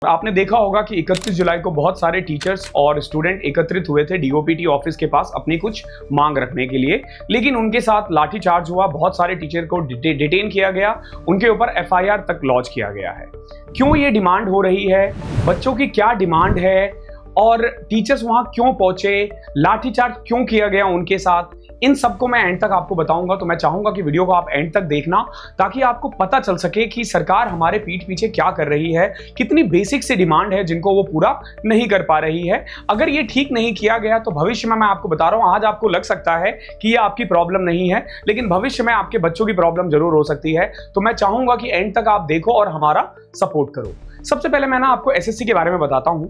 आपने देखा होगा कि 31 जुलाई को बहुत सारे टीचर्स और स्टूडेंट एकत्रित हुए थे डीओपीटी ऑफिस के पास अपनी कुछ मांग रखने के लिए, लेकिन उनके साथ लाठीचार्ज हुआ, बहुत सारे टीचर को डिटेन किया गया, उनके ऊपर एफआईआर तक लॉन्च किया गया है। क्यों ये डिमांड हो रही है, बच्चों की क्या डिमांड है और टीचर्स वहां क्यों पहुंचे, लाठीचार्ज क्यों किया गया उनके साथ, इन सबको मैं एंड तक आपको बताऊंगा। तो मैं चाहूंगा कि वीडियो को आप एंड तक देखना ताकि आपको पता चल सके कि सरकार हमारे पीठ पीछे क्या कर रही है, कितनी बेसिक सी डिमांड है जिनको वो पूरा नहीं कर पा रही है। अगर ये ठीक नहीं किया गया तो भविष्य में, मैं आपको बता रहा हूं, आज आपको लग सकता है कि ये आपकी प्रॉब्लम नहीं है, लेकिन भविष्य में आपके बच्चों की प्रॉब्लम जरूर हो सकती है। तो मैं चाहूंगा कि एंड तक आप देखो और हमारा सपोर्ट करो। सबसे पहले मैं आपको एसएससी के बारे में बताता हूं।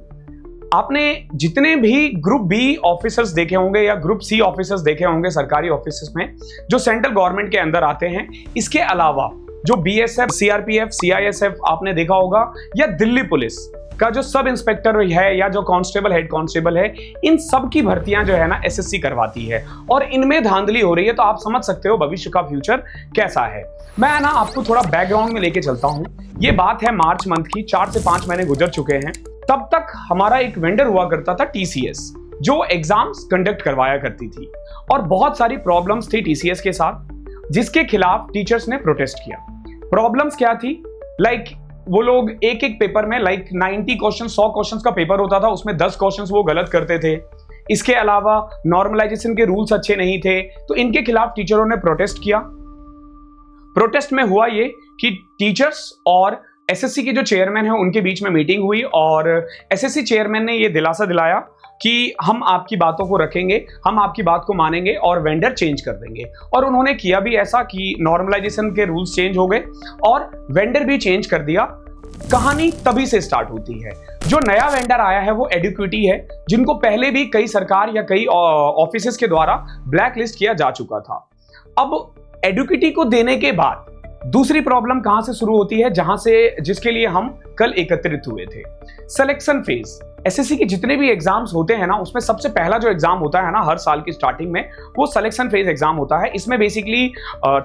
आपने जितने भी ग्रुप बी ऑफिसर्स देखे होंगे या ग्रुप सी ऑफिसर्स देखे होंगे सरकारी ऑफिसर्स में जो सेंट्रल गवर्नमेंट के अंदर आते हैं, इसके अलावा जो बीएसएफ, सीआरपीएफ, सीआईएसएफ आपने देखा होगा, या दिल्ली पुलिस का जो सब इंस्पेक्टर है या जो कांस्टेबल, हेड कांस्टेबल है, इन सब की भर्तियां जो है ना एसएससी करवाती है और इनमें धांधली हो रही है। तो आप समझ सकते हो भविष्य का फ्यूचर कैसा है। मैं ना आपको थोड़ा बैकग्राउंड में लेके चलता हूं। ये बात है मार्च मंथ की, 4 से 5 महीने गुजर चुके हैं। तब तक हमारा एक वेंडर हुआ करता था टीसीएस, जो एग्जाम्स कंडक्ट करवाया करती थी और बहुत सारी प्रॉब्लम्स थी टीसीएस के साथ, जिसके खिलाफ टीचर्स ने प्रोटेस्ट किया। प्रॉब्लम्स क्या थी? वो लोग एक एक पेपर में 90 क्वेश्चन, 100 क्वेश्चन का पेपर होता था, उसमें 10 क्वेश्चन वो गलत करते थे। इसके अलावा नॉर्मलाइजेशन के रूल्स अच्छे नहीं थे, तो इनके खिलाफ टीचरों ने प्रोटेस्ट किया। प्रोटेस्ट में हुआ ये कि टीचर्स और एसएससी के जो चेयरमैन है उनके बीच में मीटिंग हुई और एसएससी चेयरमैन ने ये दिलासा दिलाया कि हम आपकी बातों को रखेंगे, हम आपकी बात को मानेंगे और वेंडर चेंज कर देंगे। और उन्होंने किया भी ऐसा कि नॉर्मलाइजेशन के रूल्स चेंज हो गए और वेंडर भी चेंज कर दिया। कहानी तभी से स्टार्ट होती है। जो नया वेंडर आया है वो एडुक्विटी है, जिनको पहले भी कई सरकार या कई ऑफिसेस के द्वारा ब्लैक लिस्ट किया जा चुका था। अब एडुक्विटी को देने के बाद दूसरी प्रॉब्लम कहां से शुरू होती है, जिसके लिए हम कल एकत्रित हुए थे। Selection phase. एसएससी के जितने भी एग्जाम्स होते हैं ना, उसमें सबसे पहला जो एग्जाम होता है ना हर साल की स्टार्टिंग में, वो सिलेक्शन फेज एग्जाम होता है। इसमें basically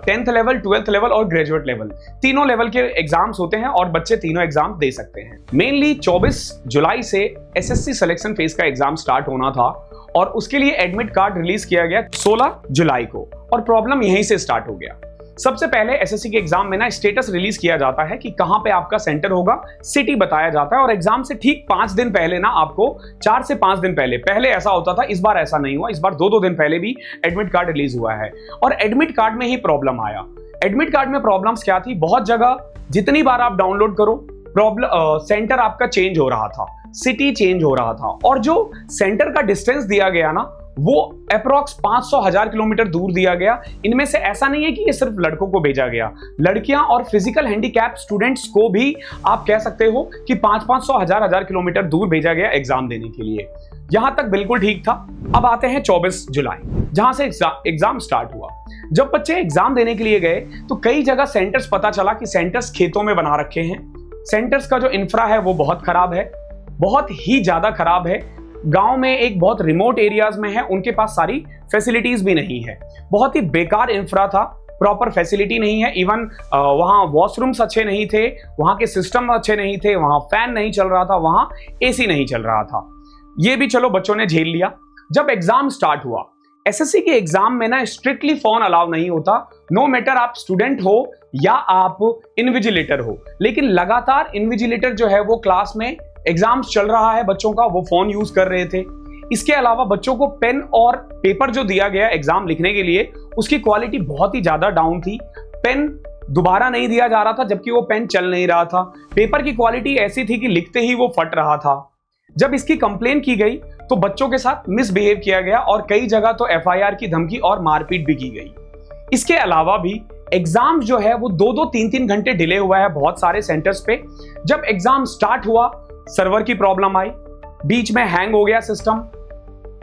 10th level, 12th level और ग्रेजुएट लेवल, तीनों लेवल के एग्जाम्स होते हैं और बच्चे तीनों एग्जाम दे सकते हैं। मेनली 24 जुलाई से एसएससी सिलेक्शन फेज का एग्जाम स्टार्ट होना था और उसके लिए एडमिट कार्ड रिलीज किया गया 16 जुलाई को और प्रॉब्लम यहीं से स्टार्ट हो गया। सबसे पहले एसएससी के एग्जाम में ना स्टेटस रिलीज किया जाता है कि कहां पे आपका सेंटर होगा, सिटी बताया जाता है और एग्जाम से ठीक 5 दिन पहले ना, आपको 4 से 5 दिन पहले ऐसा होता था, इस बार ऐसा नहीं हुआ। इस बार 2-2 दिन पहले भी एडमिट कार्ड रिलीज हुआ है और एडमिट कार्ड में ही प्रॉब्लम आया। एडमिट कार्ड में प्रॉब्लम्स क्या थी? बहुत जगह जितनी बार आप डाउनलोड करो, सेंटर आपका चेंज हो रहा था, सिटी चेंज हो रहा था और जो सेंटर का डिस्टेंस दिया गया ना, वो अप्रॉक्स 500,000 किलोमीटर दूर दिया गया। इनमें से ऐसा नहीं है कि ये सिर्फ लड़कों को भेजा गया, लड़कियां और फिजिकल हैंडीकैप स्टूडेंट्स को भी आप कह सकते हो कि 500-500, 1000 किलोमीटर दूर भेजा गया एग्जाम देने के लिए। यहां तक बिल्कुल ठीक था। अब आते हैं 24 जुलाई, जहां से एग्जाम स्टार्ट हुआ। जब बच्चे एग्जाम देने के लिए गए तो कई जगह सेंटर्स, पता चला कि सेंटर्स खेतों में बना रखे हैं। सेंटर्स का जो इंफ्रा है वो बहुत खराब है, बहुत ही ज्यादा खराब है। गांव में एक बहुत रिमोट एरियाज में है, उनके पास सारी फैसिलिटीज भी नहीं है। बहुत ही बेकार इंफ्रा था, प्रॉपर फैसिलिटी नहीं है। इवन वहां वॉशरूम्स अच्छे नहीं थे, वहां के सिस्टम अच्छे नहीं थे, वहां फैन नहीं चल रहा था, वहां एसी नहीं चल रहा था। ये भी चलो बच्चों ने झेल लिया। जब एग्जाम स्टार्ट हुआ, एसएससी के एग्जाम में ना स्ट्रिक्टली फोन अलाउ नहीं होता, नो मैटर आप स्टूडेंट हो या आप इन्विजिलेटर हो। लेकिन लगातार इन्विजिलेटर जो है वो क्लास में, एग्जाम्स चल रहा है बच्चों का, वो फोन यूज कर रहे थे। इसके अलावा बच्चों को पेन और पेपर जो दिया गया एग्जाम लिखने के लिए, उसकी क्वालिटी बहुत ही ज्यादा डाउन थी। पेन दोबारा नहीं दिया जा रहा था जबकि वो पेन चल नहीं रहा था। पेपर की क्वालिटी ऐसी थी कि लिखते ही वो फट रहा था। जब इसकी कंप्लेन की गई तो बच्चों के साथ मिसबिहेव किया गया और कई जगह तो एफआईआर की धमकी और मारपीट भी की गई। इसके अलावा भी एग्जाम जो है वो 2-2, 3-3 घंटे डिले हुआ है बहुत सारे सेंटर्स पे। जब एग्जाम स्टार्ट हुआ, सर्वर की प्रॉब्लम आई, बीच में हैंग हो गया सिस्टम,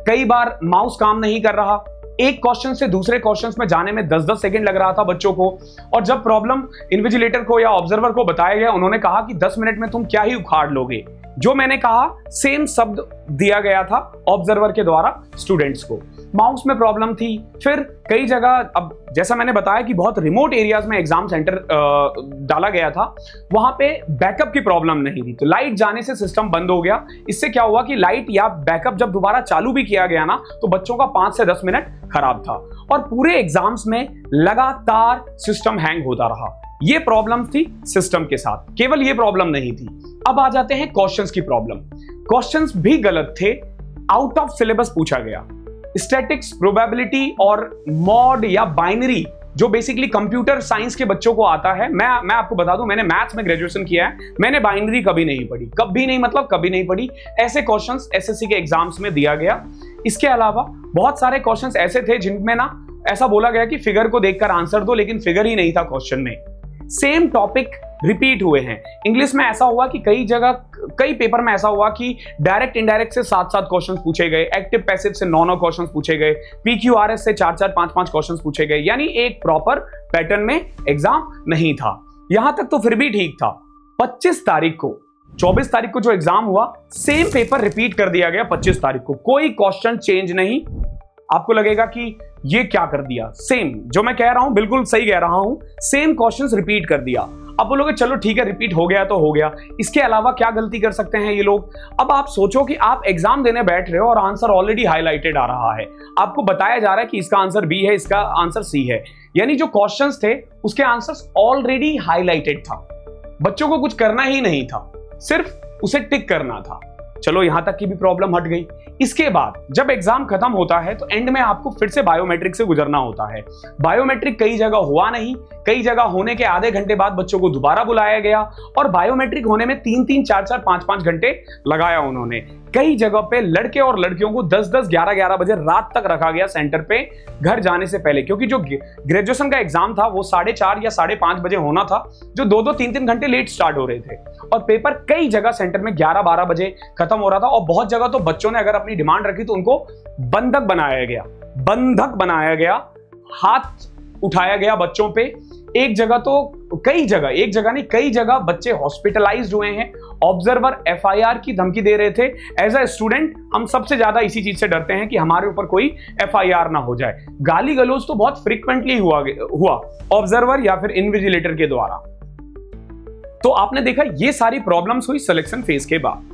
कई बार माउस काम नहीं कर रहा, एक क्वेश्चन से दूसरे क्वेश्चन में जाने में 10-10 सेकंड लग रहा था बच्चों को। और जब प्रॉब्लम इन्विजिलेटर को या ऑब्जर्वर को बताया गया, उन्होंने कहा कि 10 मिनट में तुम क्या ही उखाड़ लोगे, जो मैंने कहा सेम शब्द दिया गया था ऑब्जर्वर के द्वारा स्टूडेंट्स को। माउस में प्रॉब्लम थी। फिर कई जगह, अब जैसा मैंने बताया कि बहुत रिमोट एरियाज में एग्जाम सेंटर डाला गया था, वहां पे बैकअप की प्रॉब्लम नहीं थी, तो लाइट जाने से सिस्टम बंद हो गया। इससे क्या हुआ कि लाइट या बैकअप जब दोबारा चालू भी किया गया ना, तो बच्चों का 5 से 10 मिनट खराब था और पूरे एग्जाम्स में लगातार सिस्टम हैंग होता रहा। ये प्रॉब्लम थी सिस्टम के साथ, केवल ये प्रॉब्लम नहीं थी। अब आ जाते हैं क्वेश्चंस की प्रॉब्लम। क्वेश्चंस भी गलत थे, आउट ऑफ सिलेबस पूछा गया। स्टैटिक्स, प्रोबेबिलिटी और मॉड या बाइनरी, जो बेसिकली कंप्यूटर साइंस के बच्चों को आता है। मैं आपको बता दूं, मैंने मैथ्स में ग्रेजुएशन किया है, मैंने बाइनरी कभी नहीं पढ़ी, कभी नहीं, मतलब कभी नहीं पढ़ी। ऐसे क्वेश्चंस एसएससी के एग्जाम्स में दिया गया। इसके अलावा बहुत सारे क्वेश्चंस ऐसे थे जिनमें ना ऐसा बोला गया कि फिगर को देखकर आंसर दो, लेकिन फिगर ही नहीं था क्वेश्चन में। सेम टॉपिक रिपीट हुए हैं। इंग्लिश में ऐसा हुआ कि कई जगह, कई पेपर में ऐसा हुआ कि डायरेक्ट इनडायरेक्ट से 7-7 क्वेश्चंस पूछे गए, एक्टिव पैसिव से 9-9 क्वेश्चंस पूछे गए, पीक्यूआरएस से 4-4, 5-5 क्वेश्चंस पूछे गए। यानी एक प्रॉपर पैटर्न में एग्जाम नहीं था। यहां तक तो फिर भी ठीक था। 25 तारीख को, 24 तारीख को जो एग्जाम हुआ, सेम पेपर रिपीट कर दिया गया 25 तारीख को, कोई क्वेश्चन चेंज नहीं। आपको लगेगा कि ये क्या कर दिया, सेम जो मैं कह रहा हूं बिल्कुल सही कह रहा हूं, सेम क्वेश्चंस रिपीट कर दिया। अब बोलोगे चलो ठीक है, रिपीट हो गया तो हो गया, इसके अलावा क्या गलती कर सकते हैं ये लोग। अब आप सोचो कि आप एग्जाम देने बैठ रहे हो और आंसर ऑलरेडी हाईलाइटेड आ रहा है, आपको बताया जा रहा है कि इसका आंसर बी है, इसका आंसर सी है, यानी जो क्वेश्चंस थे उसके आंसर्स ऑलरेडी हाईलाइटेड था। बच्चों को कुछ करना ही नहीं था, सिर्फ उसे टिक करना था। चलो यहां तक की भी प्रॉब्लम हट गई। इसके बाद जब एग्जाम खत्म होता है तो एंड में आपको फिर से बायोमेट्रिक से गुजरना होता है। बायोमेट्रिक कई जगह हुआ नहीं, कई जगह होने के आधे घंटे बाद बच्चों को दोबारा बुलाया गया और बायोमेट्रिक होने में 3-3, 4-4, 5-5 घंटे लगाया उन्होंने। कई जगह पे लड़के और लड़कियों को 10-10, 11-11 बजे रात तक रखा गया सेंटर पे घर जाने से पहले, क्योंकि जो ग्रेजुएशन का एग्जाम था वो 4:30 या 5:30 बजे होना था, जो 2-2, 3-3 घंटे लेट स्टार्ट हो रहे थे और पेपर कई जगह सेंटर में 11-12 बजे खत्म हो रहा था। और बहुत जगह तो बच्चों ने अगर अपनी डिमांड रखी तो उनको बंधक बनाया गया, बंधक बनाया गया, हाथ उठाया गया बच्चों पे। एक जगह तो कई जगह, एक जगह नहीं कई जगह बच्चे हॉस्पिटलाइज्ड हुए हैं। ऑब्जर्वर एफआईआर की धमकी दे रहे थे। एज अ स्टूडेंट हम सबसे ज्यादा इसी चीज से डरते हैं कि हमारे ऊपर कोई एफआईआर ना हो जाए। गाली गलौज तो बहुत फ्रीक्वेंटली हुआ ऑब्जर्वर या फिर इन्विजिलेटर के द्वारा। तो आपने देखा ये सारी प्रॉब्लम्स हुई सिलेक्शन फेज के बाद।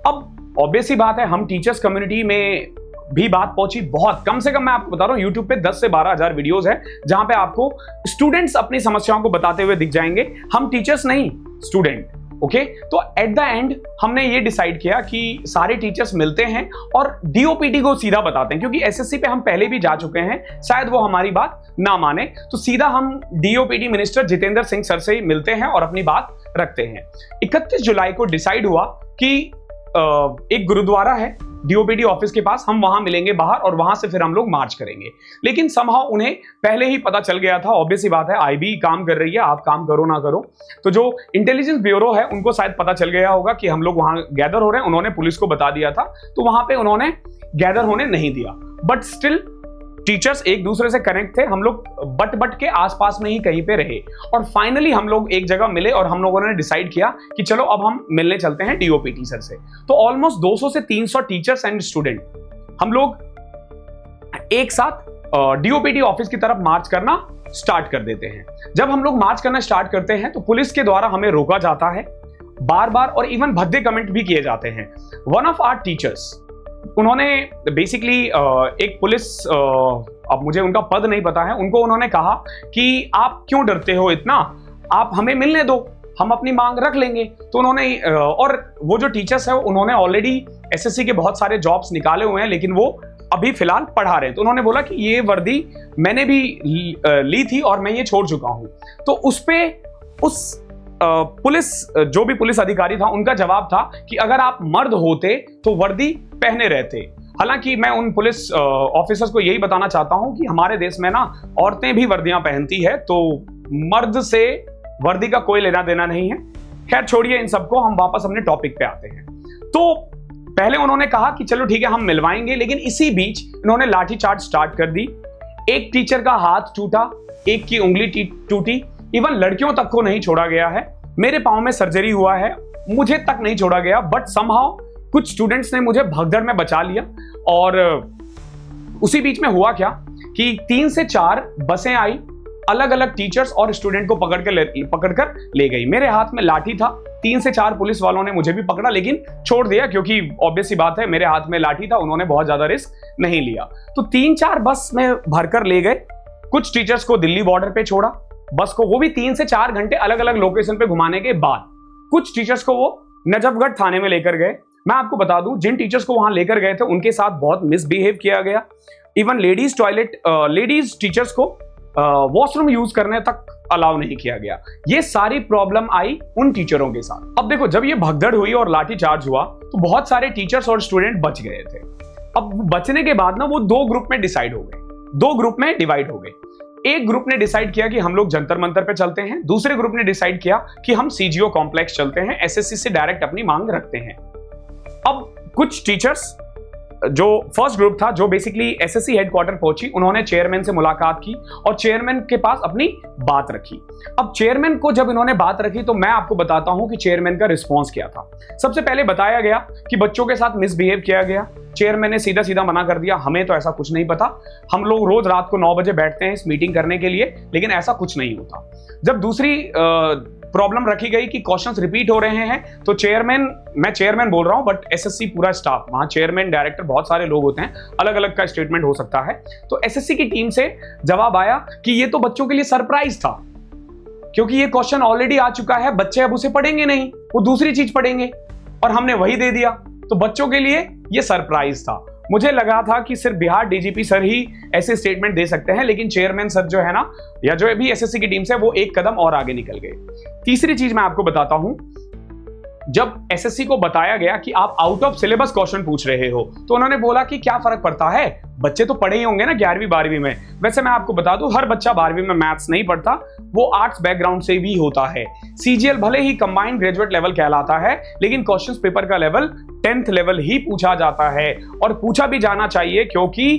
अब ऑब्वियस ही बात है, हम टीचर्स कम्युनिटी में भी बात पहुंची बहुत, कम से कम मैं आपको बता रहा हूं यूट्यूब पे 10 से 12 हजार वीडियोस है जहां पे आपको स्टूडेंट्स अपनी समस्याओं को बताते हुए दिख जाएंगे। हम टीचर्स नहीं, स्टूडेंट। ओके, तो एट द एंड हमने ये डिसाइड किया कि सारे टीचर्स मिलते हैं और डीओपीटी को सीधा बताते हैं, क्योंकि एसएससी पे हम पहले भी जा चुके हैं, शायद वो हमारी बात ना माने, तो सीधा हम DOPT minister Jitendra Singh sir से मिलते हैं और अपनी बात रखते हैं। 31 जुलाई को डिसाइड हुआ कि एक गुरुद्वारा है डीओपीटी ऑफिस के पास, हम वहां मिलेंगे बाहर और वहां से फिर हम लोग मार्च करेंगे। लेकिन समहाउ उन्हें पहले ही पता चल गया था, ऑब्वियस ही बात है, आईबी काम कर रही है, आप काम करो ना करो, तो जो इंटेलिजेंस ब्यूरो है उनको शायद पता चल गया होगा कि हम लोग वहां गैदर हो रहे हैं। उन्होंने पुलिस को बता दिया था, तो वहां पे उन्होंने गैदर होने नहीं दिया। बट स्टिल टीचर्स एक दूसरे से कनेक्ट थे, हम लोग बट के आसपास में ही कहीं पे रहे और फाइनली हम लोग एक जगह मिले और हम लोगों ने डिसाइड किया कि चलो अब हम मिलने चलते हैं डीओपीटी सर से। तो ऑलमोस्ट 200 से 300 टीचर्स एंड स्टूडेंट हम लोग एक साथ डीओपीटी ऑफिस की तरफ मार्च करना स्टार्ट कर देते हैं। जब हम लोग मार्च करना स्टार्ट करते हैं तो पुलिस के द्वारा हमें रोका जाता है बार बार और इवन भद्दे कमेंट भी किए जाते हैं। वन ऑफ आवर टीचर्स, उन्होंने बेसिकली एक पुलिस, अब मुझे उनका पद नहीं पता है, उनको उन्होंने कहा कि आप क्यों डरते हो इतना, आप हमें मिलने दो, हम अपनी मांग रख लेंगे। तो उन्होंने और वो जो टीचर्स है उन्होंने ऑलरेडी एसएससी के बहुत सारे जॉब्स निकाले हुए हैं, लेकिन वो अभी फिलहाल पढ़ा रहे हैं। तो उन्होंने बोला कि ये वर्दी मैंने भी ली थी और मैं ये छोड़ चुका हूं। तो उस पे उस पुलिस, जो भी पुलिस अधिकारी था, उनका जवाब था कि अगर आप मर्द होते तो वर्दी पहने रहते। हालांकि मैं उन पुलिस ऑफिसर्स को यही बताना चाहता हूं कि हमारे देश में ना औरतें भी वर्दियां पहनती है, तो मर्द से वर्दी का कोई लेना देना नहीं है। खैर छोड़िए इन सबको, हम वापस अपने टॉपिक पे आते हैं। तो पहले उन्होंने कहा कि चलो ठीक है हम मिलवाएंगे, लेकिन इसी बीच इन्होंने लाठीचार्ज स्टार्ट कर दी। एक टीचर का हाथ टूटा, एक की उंगली टूटी, इवन लड़कियों तक को नहीं छोड़ा गया है। मेरे पांव में सर्जरी हुआ है मुझे तक नहीं छोड़ा गया, बट समहाउ कुछ स्टूडेंट्स ने मुझे भगदड़ में बचा लिया। और उसी बीच में हुआ क्या कि 3 से 4 बसें आई, अलग अलग टीचर्स और स्टूडेंट को पकड़कर ले गई। मेरे हाथ में लाठी था, 3 से 4 पुलिस वालों ने मुझे भी पकड़ा, लेकिन छोड़ दिया क्योंकि ऑब्वियस सी बात है मेरे हाथ में लाठी था, उन्होंने बहुत ज्यादा रिस्क नहीं लिया। तो 3-4 बस में भरकर ले गए। कुछ टीचर्स को दिल्ली बॉर्डर पे छोड़ा बस को, वो भी 3 से 4 घंटे अलग अलग लोकेशन पे घुमाने के बाद। कुछ टीचर्स को वो नजफगढ़ थाने में लेकर गए। मैं आपको बता दूं, जिन टीचर्स को वहां लेकर गए थे उनके साथ बहुत मिसबिहेव किया गया। इवन लेडीज टीचर्स को वॉशरूम यूज करने तक अलाउ नहीं किया गया। ये सारी प्रॉब्लम आई उन टीचरों के साथ। अब देखो, जब ये भगदड़ हुई और लाठी चार्ज हुआ तो बहुत सारे टीचर्स और स्टूडेंट बच गए थे। अब बचने के बाद ना वो 2 ग्रुप में डिवाइड हो गए। एक ग्रुप ने डिसाइड किया कि हम लोग जंतर मंतर पे चलते हैं, दूसरे ग्रुप ने डिसाइड किया कि हम सीजीओ कॉम्प्लेक्स चलते हैं, एसएससी से डायरेक्ट अपनी मांग रखते हैं। अब कुछ टीचर्स, जो फर्स्ट ग्रुप था जो बेसिकली एसएससी हेडक्वार्टर पहुंची, उन्होंने चेयरमैन से मुलाकात की और चेयरमैन के पास अपनी बात रखी। अब चेयरमैन को जब इन्होंने बात रखी तो मैं आपको बताता हूं कि चेयरमैन का रिस्पांस क्या था। सबसे पहले बताया गया कि बच्चों के साथ मिसबिहेव किया गया। चेयरमैन ने सीधा सीधा मना कर दिया, हमें तो ऐसा कुछ नहीं पता, हम लोग रोज रात को 9 बजे बैठते हैं इस मीटिंग करने के लिए, लेकिन ऐसा कुछ नहीं होता। जब दूसरी प्रॉब्लम रखी गई कि क्वेश्चंस रिपीट हो रहे हैं, तो मैं चेयरमैन बोल रहा हूं बट एसएससी पूरा स्टाफ, वहां चेयरमैन डायरेक्टर बहुत सारे लोग होते हैं, अलग अलग का स्टेटमेंट हो सकता है। तो एसएससी की टीम से जवाब आया कि ये तो बच्चों के लिए सरप्राइज था, क्योंकि ये क्वेश्चन ऑलरेडी आ चुका है, बच्चे अब उसे पढ़ेंगे नहीं, वो दूसरी चीज पढ़ेंगे और हमने वही दे दिया, तो बच्चों के लिए ये सरप्राइज था। मुझे लगा था कि सिर्फ बिहार डीजीपी सर ही ऐसे स्टेटमेंट दे सकते हैं, लेकिन चेयरमैन सर जो है ना, या जो भी एसएससी की टीम से, वो एक कदम और आगे निकल गए। तीसरी चीज मैं आपको बताता हूं, जब एसएससी को बताया गया कि आप आउट ऑफ सिलेबस क्वेश्चन पूछ रहे हो, तो उन्होंने बोला कि क्या फर्क पड़ता है, बच्चे तो पढ़े ही होंगे ना 11वीं 12वीं में। वैसे मैं आपको बता दूं, हर बच्चा 12वीं में मैथ्स नहीं पढ़ता, वो आर्ट्स बैकग्राउंड से भी होता है। सीजीएल भले ही कंबाइंड ग्रेजुएट लेवल कहलाता है, लेकिन क्वेश्चन पेपर का लेवल 10th लेवल ही पूछा जाता है, और पूछा भी जाना चाहिए, क्योंकि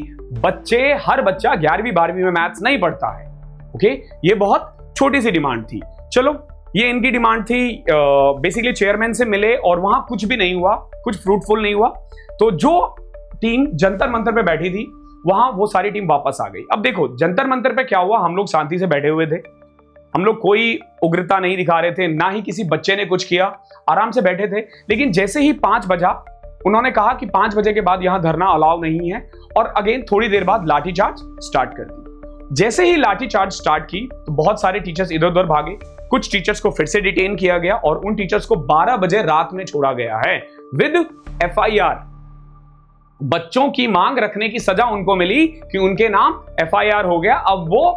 हर बच्चा 11वीं 12वीं में मैथ्स नहीं पढ़ता है। ओके, ये बहुत छोटी सी डिमांड थी। चलो, ये इनकी डिमांड थी। बेसिकली चेयरमैन से मिले और वहां कुछ भी नहीं हुआ, कुछ फ्रूटफुल नहीं हुआ। तो जो टीम जंतर मंतर पे बैठी थी, वहां वो सारी टीम वापस आ गई। अब देखो, जंतर मंतर पे क्या हुआ, हम लोग शांति से बैठे हुए थे, हम लोग कोई उग्रता नहीं दिखा रहे थे, ना ही किसी बच्चे ने कुछ किया, आराम से बैठे थे। लेकिन जैसे ही 5 बजा, उन्होंने कहा कि 5 बजे के बाद यहां धरना अलाउ नहीं है, और अगेन थोड़ी देर बाद लाठीचार्ज स्टार्ट कर दी। जैसे ही लाठीचार्ज स्टार्ट की तो बहुत सारे टीचर्स इधर उधर भागे, कुछ टीचर्स को फिर से डिटेन किया गया और उन टीचर्स को 12 बजे रात में छोड़ा गया है विद एफआईआर। बच्चों की मांग रखने की सजा उनको मिली कि उनके नाम एफआईआर हो गया। अब वो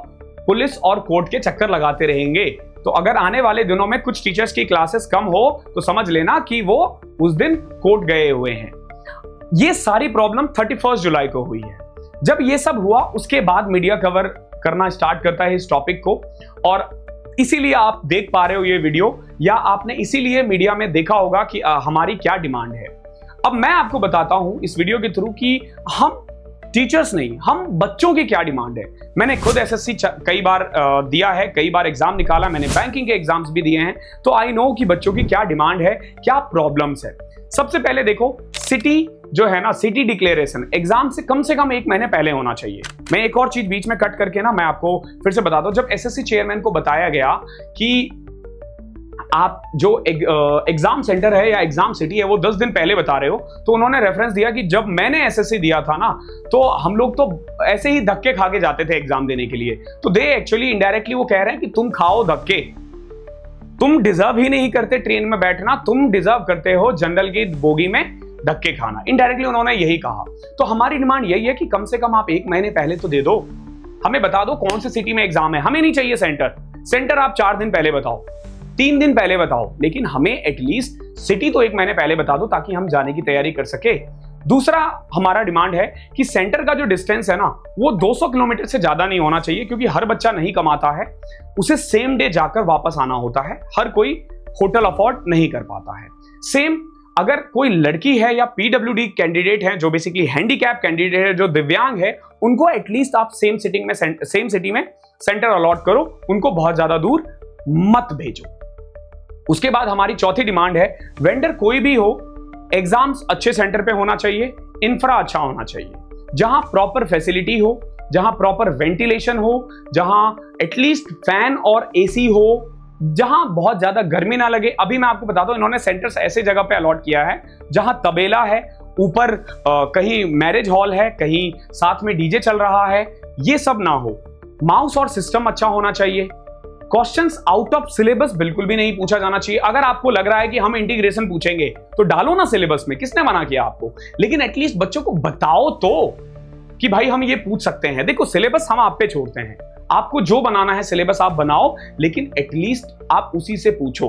पुलिस और कोर्ट के चक्कर लगाते रहेंगे। तो अगर आने वाले दिनों में कुछ टीचर्स की क्लासेस कम हो तो समझ लेना कि वो उस दिन कोर्ट गए हुए हैं। ये सारी प्रॉब्लम 31 जुलाई को हुई है। जब ये सब हुआ, उसके बाद मीडिया कवर करना स्टार्ट करता है इस टॉपिक को, और इसीलिए आप देख पा रहे हो ये वीडियो, या आपने इसीलिए मीडिया में देखा होगा कि हमारी क्या डिमांड है। अब मैं आपको बताता हूं इस वीडियो के थ्रू कि हम टीचर्स नहीं, हम बच्चों की क्या डिमांड है। मैंने खुद एसएससी कई बार दिया है, कई बार एग्जाम निकाला, मैंने बैंकिंग के एग्जाम्स भी दिए हैं, तो आई नो कि बच्चों की क्या डिमांड है, क्या प्रॉब्लम्स है। सबसे पहले देखो, सिटी जो है ना, सिटी डिक्लेरेशन एग्जाम से कम 1 महीने पहले होना चाहिए। मैं एक और चीज बीच में कट करके ना मैं आपको फिर से बता दूं, जब एसएससी चेयरमैन को बताया गया कि आप जो एग्जाम सेंटर है या एग्जाम सिटी है वो 10 दिन पहले बता रहे हो, तो उन्होंने रेफरेंस दिया कि जब मैंने एसएससी दिया था ना, तो हम लोग तो ऐसे ही धक्के खा के जाते थे एग्जाम देने के लिए। तो दे एक्चुअली इनडायरेक्टली वो कह रहे हैं कि तुम खाओ धक्के, तुम डिजर्व ही नहीं करते ट्रेन में बैठना, तुम डिजर्व करते हो जनरल की बोगी में धक्के खाना। इनडायरेक्टली उन्होंने यही कहा। तो हमारी डिमांड यही है कि कम से कम आप 1 महीने पहले तो दे दो, हमें बता दो कौन सी सिटी में एग्जाम है। हमें नहीं चाहिए सेंटर आप 4 दिन पहले बताओ, 3 दिन पहले बताओ, लेकिन हमें एटलीस्ट सिटी तो 1 महीने पहले बता दो ताकि हम जाने की तैयारी कर सके। दूसरा हमारा डिमांड है कि सेंटर का जो डिस्टेंस है ना, वो 200 किलोमीटर से ज्यादा नहीं होना चाहिए, क्योंकि हर बच्चा नहीं कमाता है, उसे सेम डे जाकर वापस आना होता है, हर कोई होटल अफोर्ड नहीं कर पाता है। सेम अगर कोई लड़की है या पीडब्ल्यूडी कैंडिडेट है, जो बेसिकली हैंडीकैप कैंडिडेट है, जो दिव्यांग है, उनको एटलीस्ट आप सेम सिटी में सेंटर अलॉट करो, उनको बहुत ज्यादा दूर मत भेजो। उसके बाद हमारी चौथी डिमांड है, वेंडर कोई भी हो, एग्जाम्स अच्छे सेंटर पे होना चाहिए, इंफ्रा अच्छा होना चाहिए, जहां प्रॉपर फैसिलिटी हो, जहां प्रॉपर वेंटिलेशन हो, जहां एटलीस्ट फैन और एसी हो, जहां बहुत ज्यादा गर्मी ना लगे। अभी मैं आपको बताता हूं, इन्होंने सेंटर्स ऐसे जगह पे अलॉट किया है जहां तबेला है, ऊपर कहीं मैरिज हॉल है, कहीं साथ में डीजे चल रहा है, ये सब ना हो। माउस और सिस्टम अच्छा होना चाहिए। क्वेश्चंस आउट ऑफ सिलेबस बिल्कुल भी नहीं पूछा जाना चाहिए। अगर आपको लग रहा है कि हम इंटीग्रेशन पूछेंगे तो डालो ना सिलेबस में, किसने मना किया आपको, लेकिन एटलीस्ट बच्चों को बताओ तो कि भाई हम ये पूछ सकते हैं। देखो सिलेबस हम आप पे छोड़ते हैं, आपको जो बनाना है सिलेबस आप बनाओ, लेकिन एटलीस्ट आप उसी से पूछो।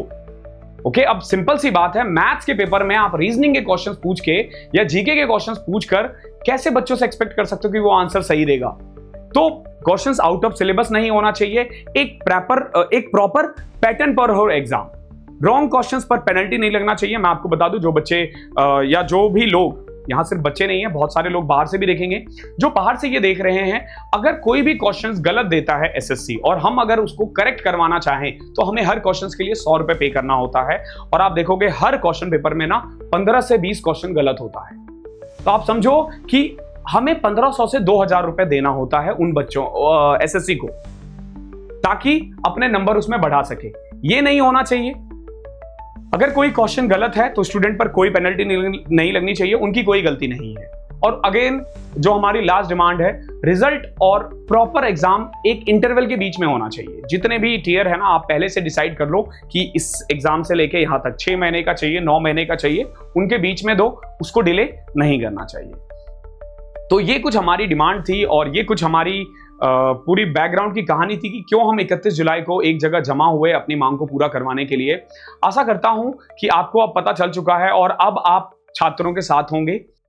ओके, अब सिंपल सी बात है, मैथ्स के पेपर में आप रीजनिंग के क्वेश्चंस पूछ के या जीके के क्वेश्चंस पूछकर कैसे बच्चों से एक्सपेक्ट कर सकते हो कि वो आंसर सही देगा। तो क्वेश्चंस आउट ऑफ सिलेबस नहीं होना चाहिए, एक प्रॉपर पैटर्न पर हो एग्जाम। रॉन्ग क्वेश्चंस पर पेनल्टी नहीं लगना चाहिए। मैं आपको बता दूं, जो बच्चे या जो भी लोग, यहां सिर्फ बच्चे नहीं है, बहुत सारे लोग बाहर से भी देखेंगे, जो बाहर से ये देख रहे हैं, अगर कोई भी क्वेश्चंस गलत देता है एसएससी और हम अगर उसको करेक्ट करवाना चाहें तो हमें हर क्वेश्चंस के लिए 100 रुपए पे करना होता है। और आप देखोगे हर क्वेश्चन पेपर में ना 15 से 20 क्वेश्चन गलत होता है। तो आप समझो कि हमें 1500 से 2000 रुपए देना होता है उन बच्चों एसएससी को, ताकि अपने नंबर उसमें बढ़ा सके। ये नहीं होना चाहिए। अगर कोई क्वेश्चन गलत है तो स्टूडेंट पर कोई पेनल्टी नहीं लगनी चाहिए, उनकी कोई गलती नहीं है। और अगेन जो हमारी लास्ट डिमांड है, रिजल्ट और प्रॉपर एग्जाम एक इंटरवल के बीच में होना चाहिए। जितने भी टीयर है ना, आप पहले से डिसाइड कर लो कि इस एग्जाम से लेके यहां तक 6 महीने का चाहिए, 9 महीने का चाहिए, उनके बीच में दो, उसको डिले नहीं करना चाहिए। तो ये कुछ हमारी डिमांड थी और ये कुछ हमारी पूरी बैकग्राउंड की कहानी थी कि क्यों हम 31 जुलाई को एक जगह जमा हुए अपनी मांग को पूरा करवाने के लिए। आशा करता हूं कि आपको अब पता चल चुका है और अब आप छात्रों के साथ होंगे।